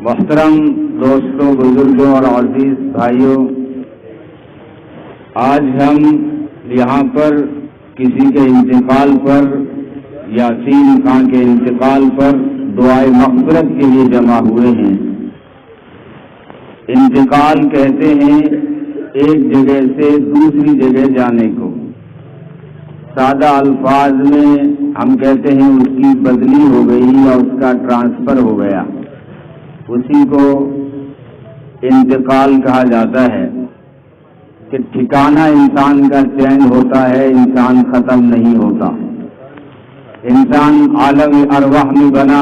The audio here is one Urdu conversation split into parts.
محترم دوستوں، بزرگوں اور عزیز بھائیوں، آج ہم یہاں پر کسی کے انتقال پر، یاسین خان کے انتقال پر دعائے مغفرت کے لیے جمع ہوئے ہیں۔ انتقال کہتے ہیں ایک جگہ سے دوسری جگہ جانے کو۔ سادہ الفاظ میں ہم کہتے ہیں اس کی بدلی ہو گئی یا اس کا ٹرانسفر ہو گیا، اسی کو انتقال کہا جاتا ہے کہ ٹھکانہ انسان کا چینج ہوتا ہے، انسان ختم نہیں ہوتا۔ انسان عالم ارواح میں بنا،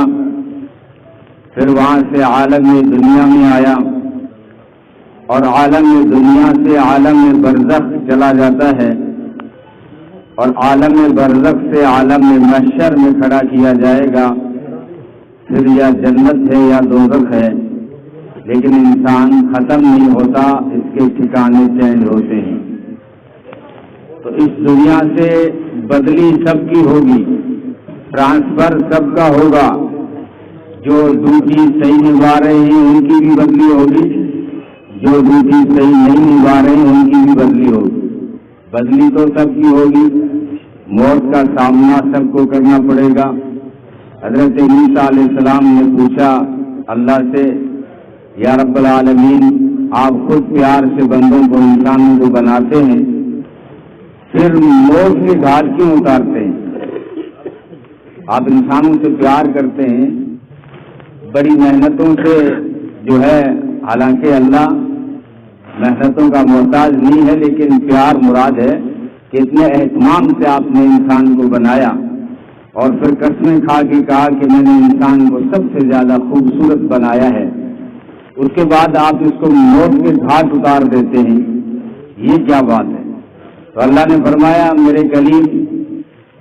پھر وہاں سے عالم دنیا میں آیا، اور عالم دنیا سے عالم برزخ چلا جاتا ہے، اور عالم برزخ سے عالم محشر میں کھڑا کیا جائے گا۔ پھر یا جنت ہے یا دوزخ ہے، لیکن انسان ختم نہیں ہوتا، اس کے ٹھکانے چینج ہوتے ہیں۔ تو اس دنیا سے بدلی سب کی ہوگی، ٹرانسفر سب کا ہوگا۔ جو ڈیوٹی صحیح نبھا رہے ہیں ان کی بھی بدلی ہوگی، جو ڈیوٹی صحیح نہیں نبھا رہے ہیں ان کی بھی بدلی ہوگی۔ بدلی تو سب کی ہوگی، موت کا سامنا سب کو کرنا پڑے گا۔ حضرت موسیٰ علیہ السلام نے پوچھا اللہ سے، یا رب العالمین، آپ خود پیار سے بندوں کو، انسانوں کو بناتے ہیں، پھر موت کے گھاٹ کیوں اتارتے ہیں؟ آپ انسانوں سے پیار کرتے ہیں، بڑی محنتوں سے جو ہے، حالانکہ اللہ محنتوں کا محتاج نہیں ہے، لیکن پیار مراد ہے کہ اتنے اہتمام سے آپ نے انسان کو بنایا، اور پھر قسمیں کھا کے کہا کہ میں نے انسان کو سب سے زیادہ خوبصورت بنایا ہے، اس کے بعد آپ اس کو موت کے گھاٹ اتار دیتے ہیں، یہ کیا بات ہے؟ تو اللہ نے فرمایا میرے کلیم،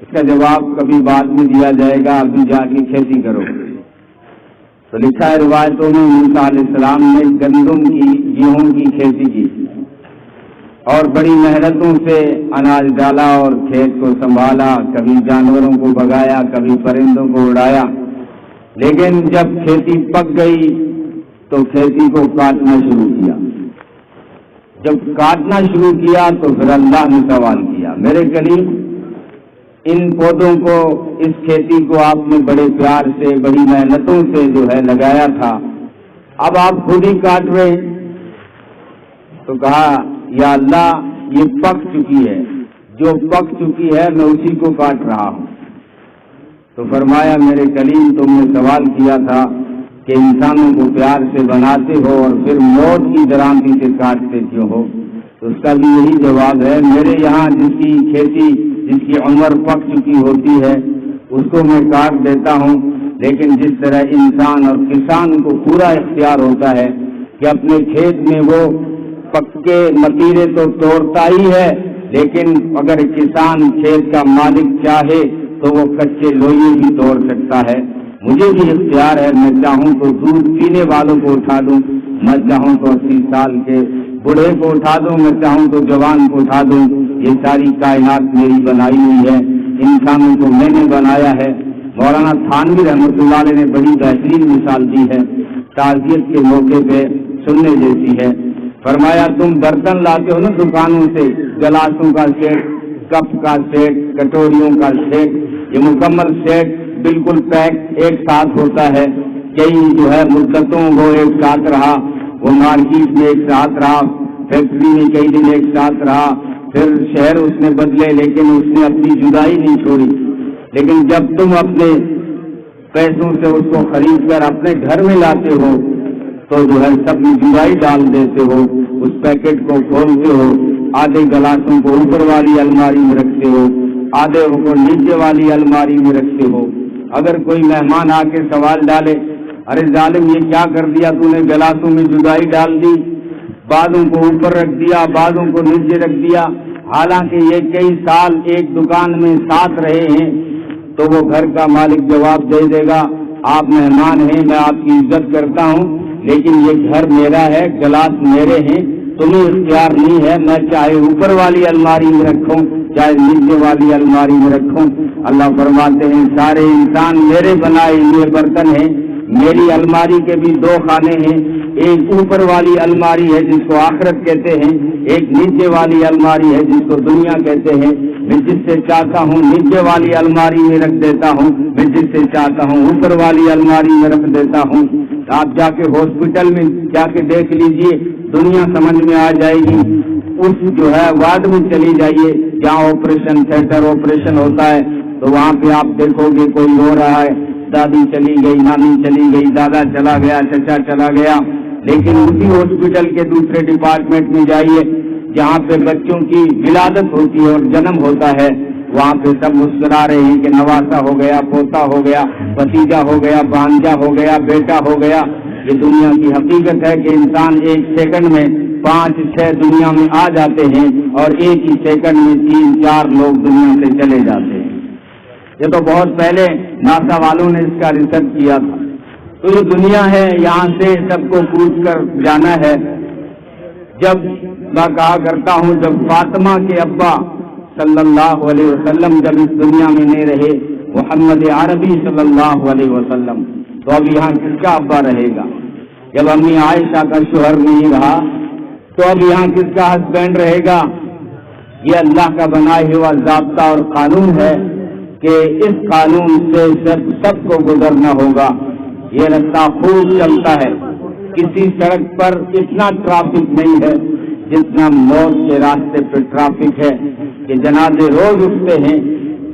اس کا جواب کبھی بعد میں دیا جائے گا، ابھی جا کے کھیتی کرو۔ تو لکھا ہے روایتوں میں موسیٰ علیہ السلام نے گندم کی، گیہوں کی کھیتی کی، اور بڑی محنتوں سے اناج ڈالا اور کھیت کو سنبھالا، کبھی جانوروں کو بھگایا، کبھی پرندوں کو اڑایا، لیکن جب کھیتی پک گئی تو کھیتی کو کاٹنا شروع کیا۔ جب کاٹنا شروع کیا تو پھر اللہ نے سوال کیا، میرے کلیم، ان پودوں کو، اس کھیتی کو آپ نے بڑے پیار سے، بڑی محنتوں سے جو ہے لگایا تھا، اب آپ خود ہی کاٹ رہے۔ تو کہا یا اللہ، یہ پک چکی ہے، جو پک چکی ہے میں اسی کو کاٹ رہا ہوں۔ تو فرمایا میرے کلیم، تم نے سوال کیا تھا کہ انسانوں کو پیار سے بناتے ہو اور پھر موت کی درامدی سے کاٹتے کیوں ہو؟ تو اس کا بھی یہی جواب ہے، میرے یہاں جس کی کھیتی، جس کی عمر پک چکی ہوتی ہے، اس کو میں کاٹ دیتا ہوں، لیکن جس طرح انسان اور کسان کو پورا اختیار ہوتا ہے کہ اپنے کھیت میں وہ پکے متیرے تو توڑتا ہی ہے، لیکن اگر کسان کھیت کا مالک چاہے تو وہ کچے لوہے بھی توڑ سکتا ہے۔ مجھے بھی اختیار ہے، میں چاہوں تو دودھ پینے والوں کو اٹھا دوں، میں چاہوں تو 80 سال کے بوڑھے کو اٹھا دوں، میں چاہوں تو جوان کو اٹھا دوں۔ یہ ساری کائنات میری بنائی ہوئی ہے، انسانوں کو میں نے بنایا ہے۔ مولانا تھانوی رحمۃ اللہ علیہ نے بڑی بہترین مثال دی ہے، تعزیت کے موقع پہ سننے جیسی ہے۔ فرمایا تم برتن لاتے ہو نا دکانوں سے، گلاسوں کا سیٹ، کپ کا سیٹ، کٹوریوں کا سیٹ، یہ مکمل سیٹ بالکل پیک ایک ساتھ ہوتا ہے، کئی جو ہے مدتوں وہ ایک ساتھ رہا، وہ مارکیٹ میں ایک ساتھ رہا، فیکٹری میں کئی دن ایک ساتھ رہا، پھر شہر اس نے بدلے، لیکن اس نے اپنی جدائی نہیں چھوڑی۔ لیکن جب تم اپنے پیسوں سے اس کو خرید کر اپنے گھر میں لاتے ہو تو جو ہے سب میں جدائی ڈال دیتے ہو، اس پیکٹ کو کھولتے ہو، آدھے گلاسوں کو اوپر والی الماری میں رکھتے ہو، آدھے کو نیچے والی الماری میں رکھتے ہو۔ اگر کوئی مہمان آ کے سوال ڈالے، ارے ظالم یہ کیا کر دیا تو نے، گلاسوں میں جدائی ڈال دی، بعضوں کو اوپر رکھ دیا، بعضوں کو نیچے رکھ دیا، حالانکہ یہ کئی سال ایک دکان میں ساتھ رہے ہیں، تو وہ گھر کا مالک جواب دے دے گا، آپ مہمان ہیں، میں آپ کی عزت کرتا ہوں، لیکن یہ گھر میرا ہے، گلاس میرے ہیں، تمہیں اختیار نہیں ہے، میں چاہے اوپر والی الماری میں رکھوں چاہے نیچے والی الماری میں رکھوں۔ اللہ فرماتے ہیں سارے انسان میرے بنائے ہوئے برتن ہیں، میری الماری کے بھی دو خانے ہیں، ایک اوپر والی الماری ہے جس کو آخرت کہتے ہیں، ایک نیچے والی الماری ہے جس کو دنیا کہتے ہیں۔ میں جس سے چاہتا ہوں نیچے والی الماری میں رکھ دیتا ہوں، میں جس سے چاہتا ہوں اوپر والی الماری میں رکھ دیتا ہوں۔ آپ جا کے ہاسپٹل میں جا کے دیکھ لیجئے، دنیا سمجھ میں آ جائے گی۔ اس جو ہے وارڈ میں چلی جائیے جہاں آپریشن تھیٹر آپریشن ہوتا ہے، تو وہاں پہ آپ دیکھو گے کوئی رو رہا ہے، دادی چلی گئی، نانی چلی گئی، دادا چلا گیا، چچا چلا گیا۔ لیکن اسی ہاسپٹل کے دوسرے ڈپارٹمنٹ میں جائیے جہاں پہ بچوں کی ولادت ہوتی ہے اور جنم ہوتا ہے، وہاں پہ سب مسکرا رہے ہیں کہ نواسا ہو گیا، پوتا ہو گیا، بھتیجا ہو گیا، بھانجا ہو گیا، بیٹا ہو گیا۔ یہ دنیا کی حقیقت ہے کہ انسان ایک سیکنڈ میں 5-6 دنیا میں آ جاتے ہیں اور ایک ہی سیکنڈ میں 3-4 لوگ دنیا سے چلے جاتے ہیں۔ یہ تو بہت پہلے ناسا والوں نے اس کا ریسرچ کیا تھا۔ تو یہ دنیا ہے، یہاں سے سب کو کوچ کر جانا ہے۔ جب میں کہا کرتا ہوں، جب فاطمہ کے ابا صلی اللہ علیہ وسلم جب اس دنیا میں نہیں رہے، محمد عربی صلی اللہ علیہ وسلم، تو اب یہاں کس کا ابا رہے گا؟ جب امی عائشہ کا شوہر نہیں رہا تو اب یہاں کس کا ہسبینڈ رہے گا؟ یہ اللہ کا بنایا ہوا ضابطہ اور قانون ہے کہ اس قانون سے سب کو گزرنا ہوگا۔ یہ رستہ خوب چلتا ہے، کسی سڑک پر اتنا ٹریفک نہیں ہے جتنا موت کے راستے پہ ٹریفک ہے کہ جنازے روز اٹھتے ہیں،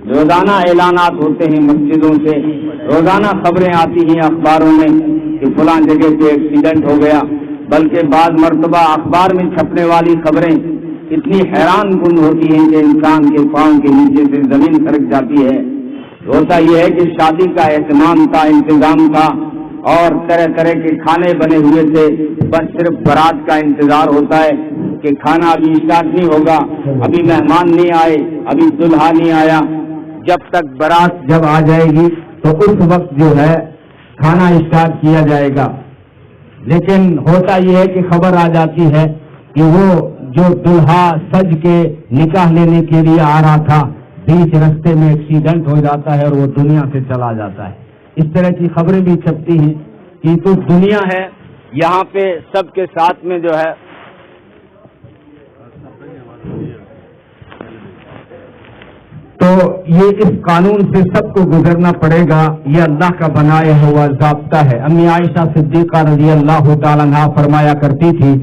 روزانہ اعلانات ہوتے ہیں مسجدوں سے، روزانہ خبریں آتی ہیں اخباروں میں کہ فلاں جگہ پہ ایکسیڈنٹ ہو گیا، بلکہ بعض مرتبہ اخبار میں چھپنے والی خبریں اتنی حیران کن ہوتی ہیں کہ انسان کے پاؤں کے نیچے سے زمین سرک جاتی ہے۔ ہوتا یہ ہے کہ شادی کا اہتمام تھا، انتظام تھا اور طرح طرح کے کھانے بنے ہوئے تھے، بس صرف بارات کا انتظار ہوتا ہے کہ کھانا ابھی اسٹارٹ نہیں ہوگا، ابھی مہمان نہیں آئے، ابھی دلہا نہیں آیا۔ جب تک بارات جب آ جائے گی تو اس وقت جو ہے کھانا اسٹارٹ کیا جائے گا۔ لیکن ہوتا یہ ہے کہ خبر آ جاتی ہے کہ وہ جو دلہا سج کے نکاح لینے کے لیے آ رہا تھا، بیچ رستے میں ایکسیڈنٹ ہو جاتا ہے اور وہ دنیا سے چلا جاتا ہے۔ اس طرح کی خبریں بھی چھپتی ہیں کہ تو دنیا ہے، یہاں پہ سب کے ساتھ میں جو ہے تو یہ اس قانون سے سب کو گزرنا پڑے گا، یہ اللہ کا بنایا ہوا ضابطہ ہے۔ امی عائشہ صدیقہ رضی اللہ تعالیٰ عنہا فرمایا کرتی تھی،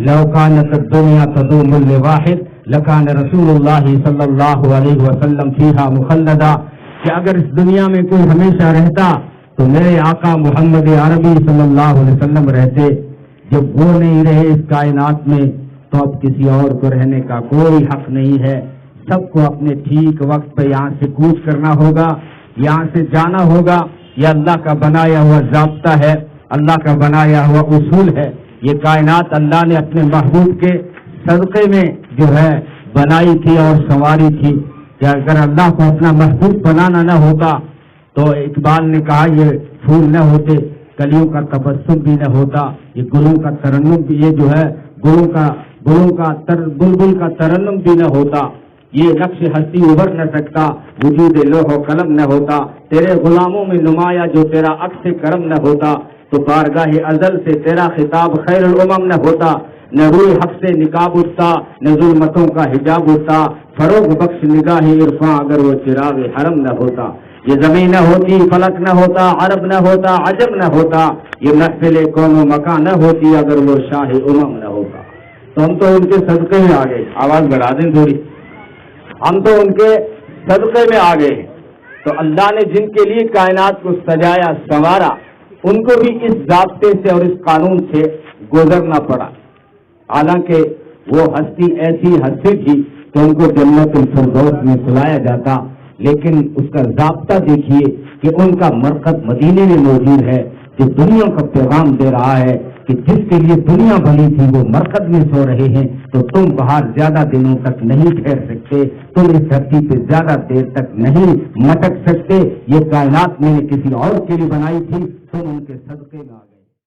لو کانت الدنیا تدوم لواحد لکان رسول اللہ صلی اللہ علیہ وسلم فیہا مخلدا، کہ اگر اس دنیا میں کوئی ہمیشہ رہتا تو میرے آقا محمد عربی صلی اللہ علیہ وسلم رہتے۔ جب وہ نہیں رہے اس کائنات میں تو اب کسی اور کو رہنے کا کوئی حق نہیں ہے۔ سب کو اپنے ٹھیک وقت پہ یہاں سے کوچ کرنا ہوگا، یہاں سے جانا ہوگا۔ یہ اللہ کا بنایا ہوا ضابطہ ہے، اللہ کا بنایا ہوا اصول ہے۔ یہ کائنات اللہ نے اپنے محبوب کے صدقے میں جو ہے بنائی تھی اور سنواری تھی، کہ اگر اللہ کو اپنا محبوب بنانا نہ ہوتا تو اقبال نے کہا یہ پھول نہ ہوتے، کلیوں کا تبسم بھی نہ ہوتا، یہ گلوں کا ترنم بھی، یہ جو ہے بلبل کا ترنم بھی نہ ہوتا، یہ نقش ہستی ابھر نہ سکتا، وجود لوح و قلم نہ ہوتا، تیرے غلاموں میں نمایاں جو تیرا عکس کرم نہ ہوتا، تو بارگاہ ازل سے تیرا خطاب خیر الامم نہ ہوتا، نہ روح حق سے نقاب اٹھتا، نہ ظلمتوں کا حجاب اٹھتا، فروغ بخش نگاہ عرفاں اگر وہ چراغ حرم نہ ہوتا، یہ زمین نہ ہوتی، فلک نہ ہوتا، عرب نہ ہوتا، عجم نہ ہوتا، یہ محفل کون و مکان نہ ہوتی اگر وہ شاہ امم نہ ہوتا۔ تو ہم تو ان کے صدقے میں آ گئے، آواز بڑھا دیں تھوڑی، ہم تو ان کے صدقے میں آ گئے۔ تو اللہ نے جن کے لیے کائنات کو سجایا سنوارا، ان کو بھی اس ضابطے سے اور اس قانون سے گزرنا پڑا۔ حالانکہ وہ ہستی ایسی ہستی تھی کہ ان کو جنت الفردوس میں سلایا جاتا، لیکن اس کا ضابطہ دیکھیے کہ ان کا مرکز مدینے میں موجود ہے، جو دنیا کا پیغام دے رہا ہے کہ جس کے لیے دنیا بنی تھی وہ مرکز میں سو رہے ہیں، تو تم باہر زیادہ دنوں تک نہیں ٹھہر سکتے، تم اس دھرتی پہ زیادہ دیر تک نہیں مٹک سکتے۔ یہ کائنات میں نے کسی اور کے لیے بنائی تھی، تم ان کے صدقے میں